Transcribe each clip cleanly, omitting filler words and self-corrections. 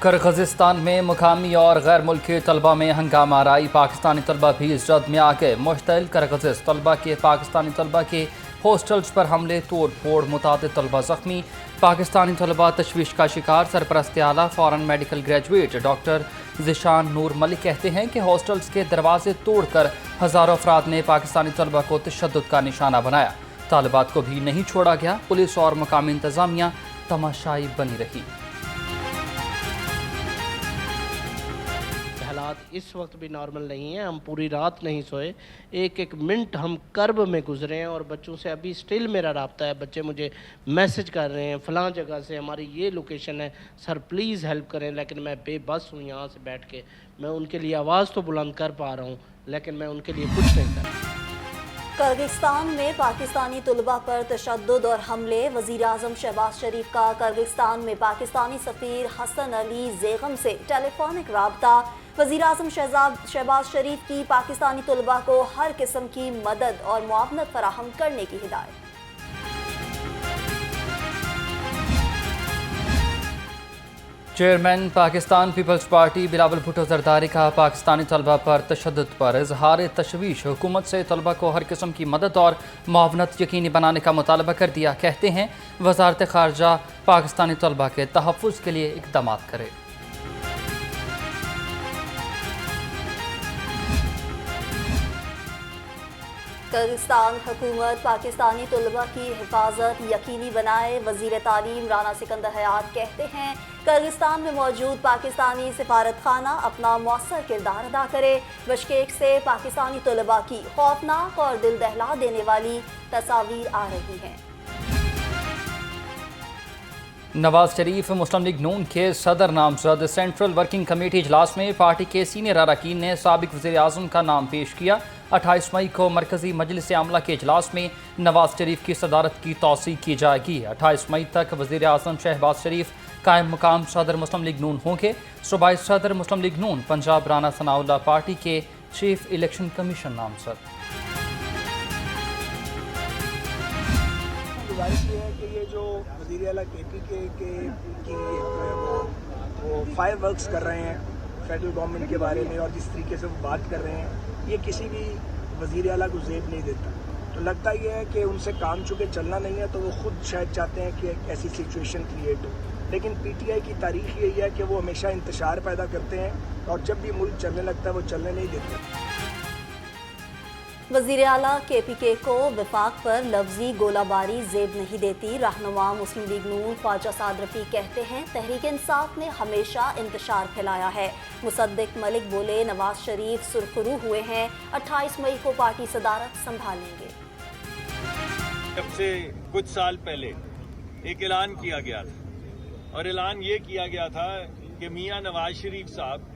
کرغزستان میں مقامی اور غیر ملکی طلبہ میں ہنگامہ آرائی، پاکستانی طلبہ بھی اس جد میں آ گئے مشتعل۔ کرغزستان طلبہ کے پاکستانی طلبہ کے ہاسٹلز پر حملے، توڑ پھوڑ، متعدد طلبہ زخمی، پاکستانی طلبہ تشویش کا شکار۔ سرپرست اعلیٰ foreign medical graduate doctor Zeeshan Noor Malik کہتے ہیں کہ ہاسٹلز کے دروازے توڑ کر ہزاروں افراد نے پاکستانی طلبہ کو تشدد کا نشانہ بنایا۔ طالبات کو بھی نہیں چھوڑا گیا، پولیس اور مقامی انتظامیہ تماشائی بنی رہی۔ حالات اس وقت بھی نارمل نہیں ہیں، ہم پوری رات نہیں سوئے، ایک ایک منٹ ہم کرب میں گزرے ہیں، اور بچوں سے ابھی سٹل میرا رابطہ ہے۔ بچے مجھے میسج کر رہے ہیں فلاں جگہ سے ہماری یہ لوکیشن ہے، سر پلیز ہیلپ کریں، لیکن میں بے بس ہوں یہاں سے بیٹھ کے۔ میں ان کے لیے آواز تو بلند کر پا رہا ہوں، لیکن میں ان کے لیے کچھ نہیں کر رہا۔ کرغزستان میں پاکستانی طلباء پر تشدد اور حملے۔ وزیر اعظم شہباز شریف کا کرغزستان میں پاکستانی سفیر حسن علی زیغم سے ٹیلی فونک رابطہ۔ وزیر اعظم شہباز شریف کی پاکستانی طلباء کو ہر قسم کی مدد اور معاونت فراہم کرنے کی ہدایت۔ چیئرمین پاکستان پیپلز پارٹی بلاول بھٹو زرداری کا پاکستانی طلبہ پر تشدد پر اظہار تشویش۔ حکومت سے طلبہ کو ہر قسم کی مدد اور معاونت یقینی بنانے کا مطالبہ کر دیا۔ کہتے ہیں وزارت خارجہ پاکستانی طلبہ کے تحفظ کے لیے اقدامات کرے۔ کرغزستان حکومت پاکستانی طلباء کی حفاظت یقینی بنائے۔ وزیر تعلیم رانا سکندر حیات کہتے ہیں کرغزستان میں موجود پاکستانی سفارت خانہ اپنا مؤثر کردار ادا کرے۔ بشکیک سے پاکستانی طلباء کی خوفناک اور دل دہلا دینے والی تصاویر آ رہی ہیں۔ نواز شریف مسلم لیگ نون کے صدر نامزد۔ سینٹرل ورکنگ کمیٹی اجلاس میں پارٹی کے سینئر اراکین نے سابق وزیر اعظم کا نام پیش کیا۔ 28 مئی کو مرکزی مجلس عاملہ کے اجلاس میں نواز شریف کی صدارت کی توثیق کی جائے گی۔ 28 مئی تک وزیر اعظم شہباز شریف قائم مقام صدر مسلم لیگ نون ہوں گے۔ صوبائی صدر مسلم لیگ نون پنجاب رانا ثناء اللہ پارٹی کے چیف الیکشن کمیشن نامزد۔ گزارش یہ ہے کہ یہ جو وزیر اعلیٰ کے پی کی وہ فائر ورکس کر رہے ہیں فیڈرل گورنمنٹ کے بارے میں، اور جس طریقے سے وہ بات کر رہے ہیں، یہ کسی بھی وزیر اعلیٰ کو زیب نہیں دیتا۔ تو لگتا یہ ہے کہ ان سے کام چونکہ چلنا نہیں ہے، تو وہ خود شاید چاہتے ہیں کہ ایک ایسی سچویشن کریٹ ہو۔ لیکن پی ٹی آئی کی تاریخ یہی ہے کہ وہ ہمیشہ انتشار پیدا کرتے ہیں، اور جب بھی ملک چلنے لگتا ہے وہ چلنے نہیں دیتے۔ وزیر اعلیٰ کے پی کے کو وفاق پر لفظی گولہ باری زیب نہیں دیتی۔ رہنما مسلم لیگ نون خواجہ سعد رفیق کہتے ہیں تحریک انصاف نے ہمیشہ انتشار پھیلایا ہے۔ مصدق ملک بولے نواز شریف سرخرو ہوئے ہیں، 28 مئی کو پارٹی صدارت سنبھالیں گے۔ جب سے کچھ سال پہلے ایک اعلان کیا گیا تھا، اور اعلان یہ کیا گیا تھا کہ میاں نواز شریف صاحب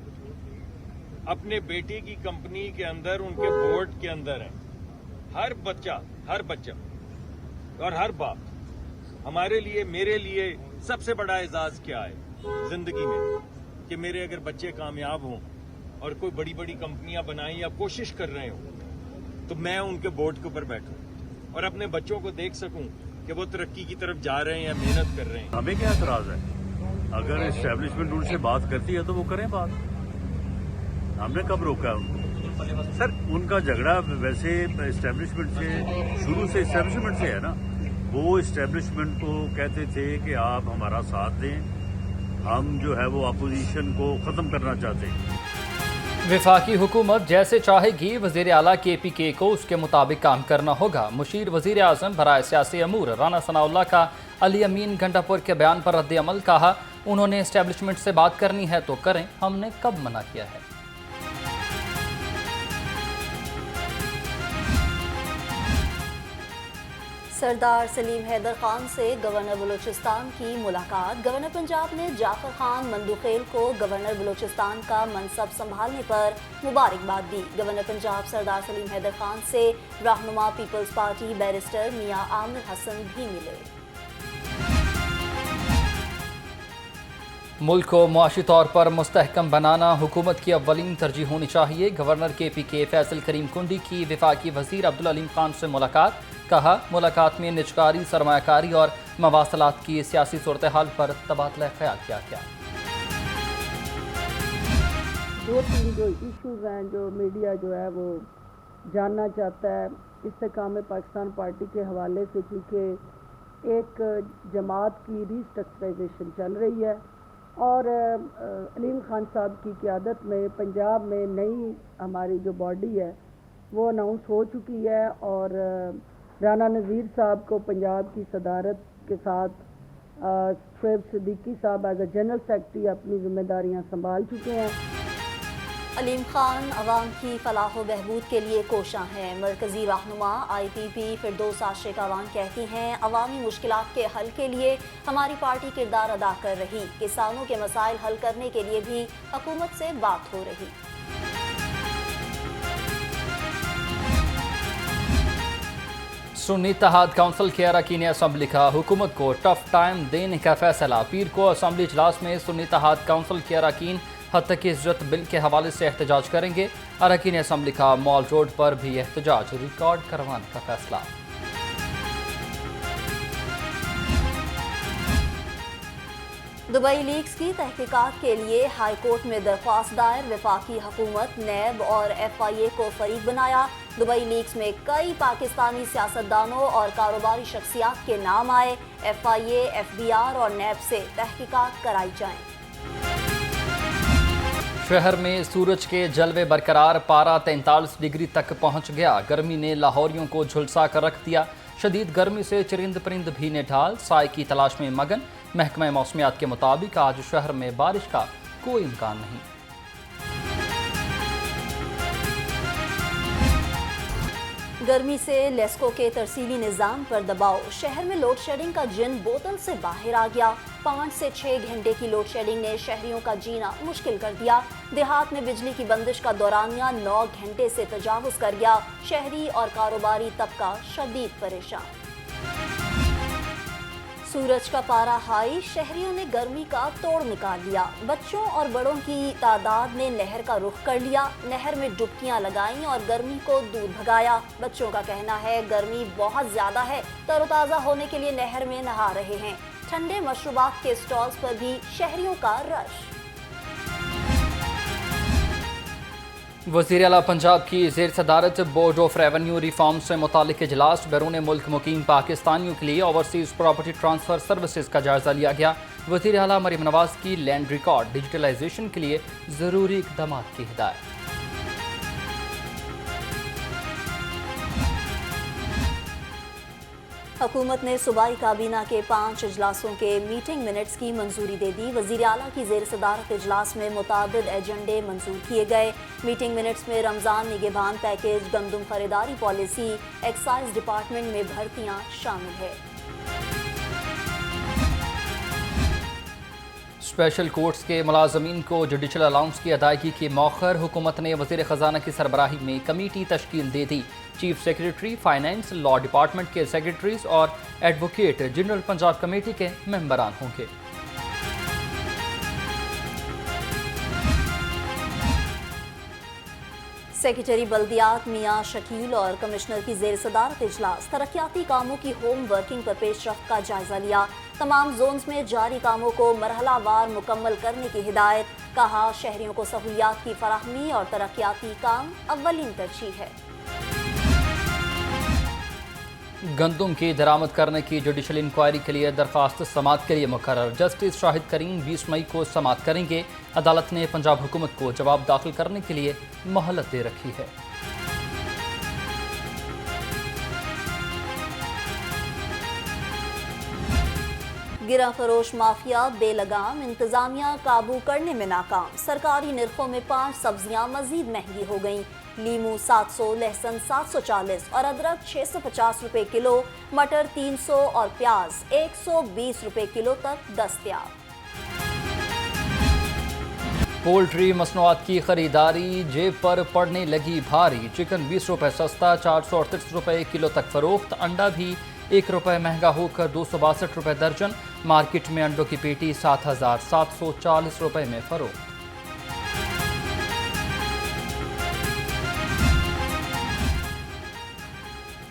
اپنے بیٹے کی کمپنی کے اندر ان کے بورڈ کے اندر ہیں۔ ہر بچہ اور ہر باپ، ہمارے لیے میرے لیے سب سے بڑا اعزاز کیا ہے زندگی میں کہ میرے اگر بچے کامیاب ہوں اور کوئی بڑی بڑی کمپنیاں بنائیں یا کوشش کر رہے ہوں، تو میں ان کے بورڈ کے اوپر بیٹھوں اور اپنے بچوں کو دیکھ سکوں کہ وہ ترقی کی طرف جا رہے ہیں یا محنت کر رہے ہیں۔ ہمیں کیا اعتراض ہے؟ اگر اسٹیبلشمنٹ ان سے بات کرتی ہے تو وہ کریں بات، ہم نے کب روکا ان کو؟ سر ان کا جھگڑا ویسے اسٹیبلشمنٹ سے شروع سے اسٹیبلشمنٹ سے ہے نا، وہ اسٹیبلشمنٹ کو کہتے تھے کہ آپ ہمارا ساتھ دیں، ہم جو ہے وہ اپوزیشن کو ختم کرنا چاہتے ہیں۔ وفاقی حکومت جیسے چاہے گی، وزیر اعلیٰ کے پی کے کو اس کے مطابق کام کرنا ہوگا۔ مشیر وزیر اعظم برائے سیاسی امور رانا ثناء اللہ کا علی امین گھنٹا پور کے بیان پر رد عمل۔ کہا انہوں نے اسٹیبلشمنٹ سے بات کرنی ہے تو کریں، ہم نے کب منع کیا ہے؟ سردار سلیم حیدر خان سے گورنر بلوچستان کی ملاقات۔ گورنر پنجاب نے جعفر خان مندوخیل کو گورنر بلوچستان کا منصب سنبھالنے پر مبارکباد دی۔ گورنر پنجاب سردار سلیم حیدر خان سے رہنما پیپلز پارٹی بیرسٹر میاں عامر حسن بھی ملے۔ ملک کو معاشی طور پر مستحکم بنانا حکومت کی اولین ترجیح ہونی چاہیے۔ گورنر کے پی کے فیصل کریم کنڈی کی وفاقی وزیر عبدالعلیم خان سے ملاقات۔ کہا ملاقات میں نجکاری، سرمایہ کاری اور مواصلات کی سیاسی صورتحال پر تبادلہ خیال کیا گیا۔ دو تین جو ایشوز ہیں جو میڈیا جو ہے وہ جاننا چاہتا ہے استحکام پاکستان پارٹی کے حوالے سے، کیونکہ ایک جماعت کی ری اسٹرکچرائزیشن چل رہی ہے اور علیم خان صاحب کی قیادت میں پنجاب میں نئی ہماری جو باڈی ہے وہ اناؤنس ہو چکی ہے اور رانا نذیر صاحب کو پنجاب کی صدارت کے ساتھ شعیب صدیقی صاحب ایز اے جنرل سیکرٹری اپنی ذمہ داریاں سنبھال چکے ہیں۔ علیم خان عوام کی فلاح و بہبود کے لیے کوشاں ہیں۔ مرکزی رہنما IPP فردوس عاشق عوام کہتی ہیں عوامی مشکلات کے حل کے لیے ہماری پارٹی کردار ادا کر رہی، کسانوں کے مسائل حل کرنے کے لیے بھی حکومت سے بات ہو رہی۔ سنی اتحاد کونسل کے اراکین اسمبلی کا حکومت کو ٹف ٹائم دینے کا فیصلہ۔ پیر کو اسمبلی اجلاس میں سنی اتحاد کونسل کے اراکین حد تک عزت بل کے حوالے سے احتجاج کریں گے۔ اراکین اسمبلی کا مال روڈ پر بھی احتجاج ریکارڈ کروانے کا فیصلہ۔ دبئی لیکس کی تحقیقات کے لیے ہائی کورٹ میں درخواست دائر، وفاقی حکومت، نیب اور FIA کو فریق بنایا۔ دبئی لیکس میں کئی پاکستانی سیاستدانوں اور کاروباری شخصیات کے نام آئے۔ FIA، FBR اور نیب سے تحقیقات کرائی جائیں۔ شہر میں سورج کے جلوے برقرار، پارہ 43 ڈگری تک پہنچ گیا۔ گرمی نے لاہوریوں کو جھلسا کر رکھ دیا۔ شدید گرمی سے چرند پرند بھی نے ڈھال، سائے کی تلاش میں مگن۔ محکمہ موسمیات کے مطابق آج شہر میں بارش کا کوئی امکان نہیں۔ گرمی سے لیسکو کے ترسیلی نظام پر دباؤ، شہر میں لوڈ شیڈنگ کا جن بوتل سے باہر آ گیا۔ 5 سے 6 گھنٹے کی لوڈ شیڈنگ نے شہریوں کا جینا مشکل کر دیا۔ دیہات میں بجلی کی بندش کا دورانیہ 9 گھنٹے سے تجاوز کر گیا۔ شہری اور کاروباری طبقہ شدید پریشان۔ سورج کا پارہ ہائی، شہریوں نے گرمی کا توڑ نکال لیا۔ بچوں اور بڑوں کی تعداد نے نہر کا رخ کر لیا، نہر میں ڈبکیاں لگائیں اور گرمی کو دور بھگایا۔ بچوں کا کہنا ہے گرمی بہت زیادہ ہے، تر و تازہ ہونے کے لیے نہر میں نہا رہے ہیں۔ ٹھنڈے مشروبات کے سٹالز پر بھی شہریوں کا رش۔ وزیر اعلیٰ پنجاب کی زیر صدارت بورڈ آف ریونیو ریفارم سے متعلق اجلاس، بیرون ملک مقیم پاکستانیوں کے لیے اوورسیز پراپرٹی ٹرانسفر سروسز کا جائزہ لیا گیا۔ وزیر اعلیٰ مریم نواز کی لینڈ ریکارڈ ڈیجیٹلائزیشن کے لیے ضروری اقدامات کی ہدایت۔ حکومت نے صوبائی کابینہ کے 5 اجلاسوں کے میٹنگ منٹس کی منظوری دے دی۔ وزیر اعلیٰ کی زیر صدارت اجلاس میں متعدد ایجنڈے منظور کیے گئے۔ میٹنگ منٹس میں رمضان نگہبان پیکیج، گندم خریداری پالیسی، ایکسائز ڈپارٹمنٹ میں بھرتیاں شامل ہیں۔ اسپیشل کورٹس کے ملازمین کو جوڈیشل الاؤنس کی ادائیگی کی موخر، حکومت نے وزیر خزانہ کی سربراہی میں کمیٹی تشکیل دے دی۔ چیف سیکریٹری فائنانس، لا ڈپارٹمنٹ کے سیکریٹریز اور ایڈوکیٹ جنرل پنجاب کمیٹی کے ممبران ہوں گے۔ سیکریٹری بلدیات میاں شکیل اور کمشنر کی زیر صدارت اجلاس، ترقیاتی کاموں کی ہوم ورکنگ پر پیش رفت کا جائزہ لیا۔ تمام زونز میں جاری کاموں کو مرحلہ وار مکمل کرنے کی ہدایت، کہا شہریوں کو سہولیات کی فراہمی اور ترقیاتی کام اولین ترجیح ہے۔ گندم کی درآمد کرنے کی جوڈیشل انکوائری کے لیے درخواست سماعت کے لیے مقرر، جسٹس شاہد کریم 20 مئی کو سماعت کریں گے۔ عدالت نے پنجاب حکومت کو جواب داخل کرنے کے لیے مہلت دے رکھی ہے۔ گراں فروش مافیا بے لگام، انتظامیہ قابو کرنے میں ناکام۔ سرکاری نرخوں میں 5 سبزیاں مزید مہنگی ہو گئیں۔ لیمو 700، لہسن 740 اور ادرک 650 روپے کلو، مٹر 300 اور پیاز 120 روپے کلو تک دستیاب۔ پولٹری مصنوعات کی خریداری جیب پر پڑنے لگی بھاری، چکن 20 روپے سستا 438 روپے کلو تک فروخت، انڈا بھی 1 روپے مہنگا ہو کر 262 روپے درجن، مارکیٹ میں انڈوں کی پیٹی 7740 روپے میں فروخت۔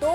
2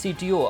CTO